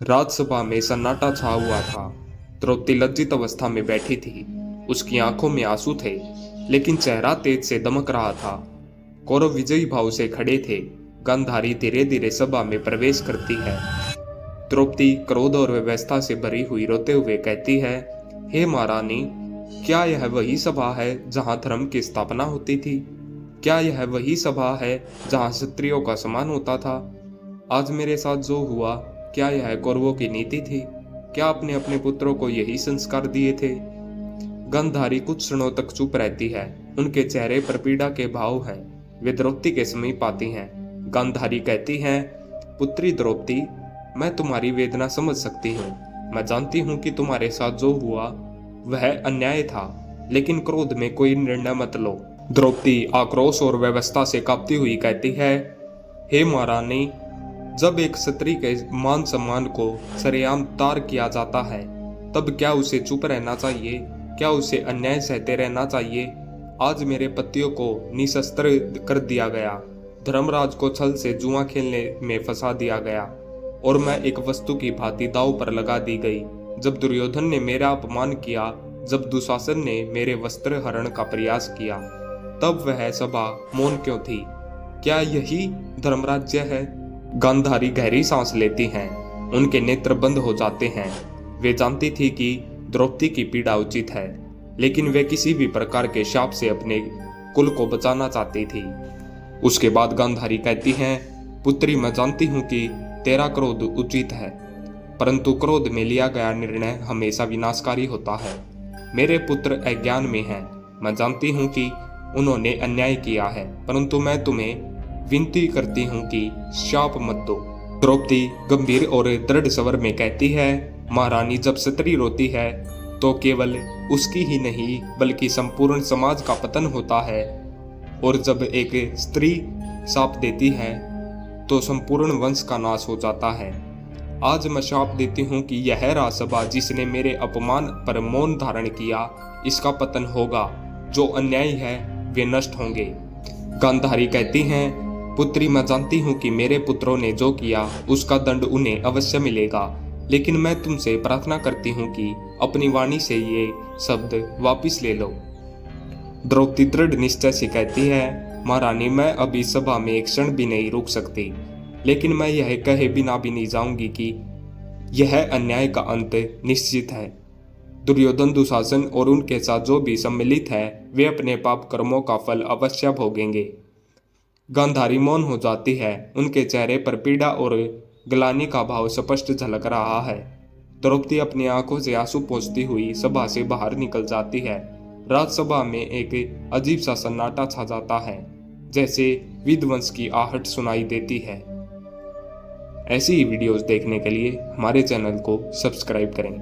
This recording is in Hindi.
राज्यसभा में सन्नाटा छा हुआ था। द्रौपदी लज्जित अवस्था में बैठी थी। उसकी आंखों में आंसू थे, लेकिन चेहरा तेज से दमक रहा था। कौरव विजयी भाव से खड़े थे। गांधारी धीरे धीरे सभा में प्रवेश करती है। द्रौपदी क्रोध और व्यवस्था से भरी हुई रोते हुए कहती है, हे महारानी, क्या यह वही सभा है जहां धर्म की स्थापना होती थी? क्या यह वही सभा है जहां क्षत्रियों का सम्मान होता था? आज मेरे साथ जो हुआ, क्या यह कौरवों की नीति थी? क्या आपने अपने पुत्रों को यही संस्कार दिए थे? गंधारी कुछ क्षणों तक चुप रहती है। उनके चेहरे पर पीड़ा के भाव हैं। वे द्रौपदी के समीप आती हैं। गांधारी कहती हैं, पुत्री द्रौपदी, मैं तुम्हारी वेदना समझ सकती हूँ। मैं जानती हूँ कि तुम्हारे साथ जो हुआ वह अन्याय था, लेकिन क्रोध में कोई निर्णय मत लो। द्रौपदी आक्रोश और व्यवस्था से कांपती हुई कहती है, हे महारानी, जब एक क्षत्रिय के मान सम्मान को सरेआम तार किया जाता है, तब क्या उसे चुप रहना चाहिए? क्या उसे अन्याय सहते रहना चाहिए? आज मेरे पतियों को निशस्त्र कर दिया गया, धर्मराज को छल से जुआ खेलने में फंसा दिया गया और मैं एक वस्तु की भांति दांव पर लगा दी गई। जब दुर्योधन ने मेरा अपमान किया, जब दुशासन ने मेरे वस्त्र हरण का प्रयास किया, तब वह सभा मौन क्यों थी? क्या यही धर्मराज्य है? गांधारी गहरी सांस लेती हैं। उनके नेत्र बंद हो जाते हैं। वे जानती थी कि द्रौपदी की पीड़ा उचित है, लेकिन वे किसी भी प्रकार के शाप से अपने कुल को बचाना चाहती थी। उसके बाद गांधारी कहती हैं, पुत्री, मैं जानती हूँ कि तेरा क्रोध उचित है, परंतु क्रोध में लिया गया निर्णय हमेशा विनाशकारी होता है। मेरे पुत्र अज्ञान में हैं। मैं जानती हूँ कि उन्होंने अन्याय किया है, परंतु मैं तुम्हें विनती करती हूँ कि शाप मत दो। द्रौपदी गंभीर और दृढ़ स्वर में कहती है, महारानी, जब स्त्री रोती है तो केवल उसकी ही नहीं बल्कि संपूर्ण समाज का पतन होता है, और जब एक स्त्री शाप देती है तो संपूर्ण वंश का नाश हो जाता है। आज मैं शाप देती हूँ कि यह राजसभा जिसने मेरे अपमान पर मौन धारण किया, इसका पतन होगा। जो अन्याय है वे नष्ट होंगे। गांधारी कहती हैं, पुत्री, मैं जानती हूँ कि मेरे पुत्रों ने जो किया उसका दंड उन्हें अवश्य मिलेगा, लेकिन मैं तुमसे प्रार्थना करती हूँ कि अपनी वाणी से ये शब्द वापिस ले लो। द्रौपदी दृढ़ निश्चय से कहती है, महारानी, मैं अब इस सभा में एक क्षण भी नहीं रुक सकती, लेकिन मैं यह कहे बिना भी नहीं जाऊंगी कि यह अन्याय का अंत निश्चित है। दुर्योधन, दुशासन और उनके साथ जो भी सम्मिलित है, वे अपने पाप कर्मों का फल अवश्य भोगेंगे। गांधारी मौन हो जाती है। उनके चेहरे पर पीड़ा और ग्लानि का भाव स्पष्ट झलक रहा है। द्रौपदी अपनी आंखों से आंसू पोंछती हुई सभा से बाहर निकल जाती है। राजसभा में एक अजीब सा सन्नाटा छा जाता है, जैसे विध्वंस की आहट सुनाई देती है। ऐसी ही वीडियोस देखने के लिए हमारे चैनल को सब्सक्राइब करें।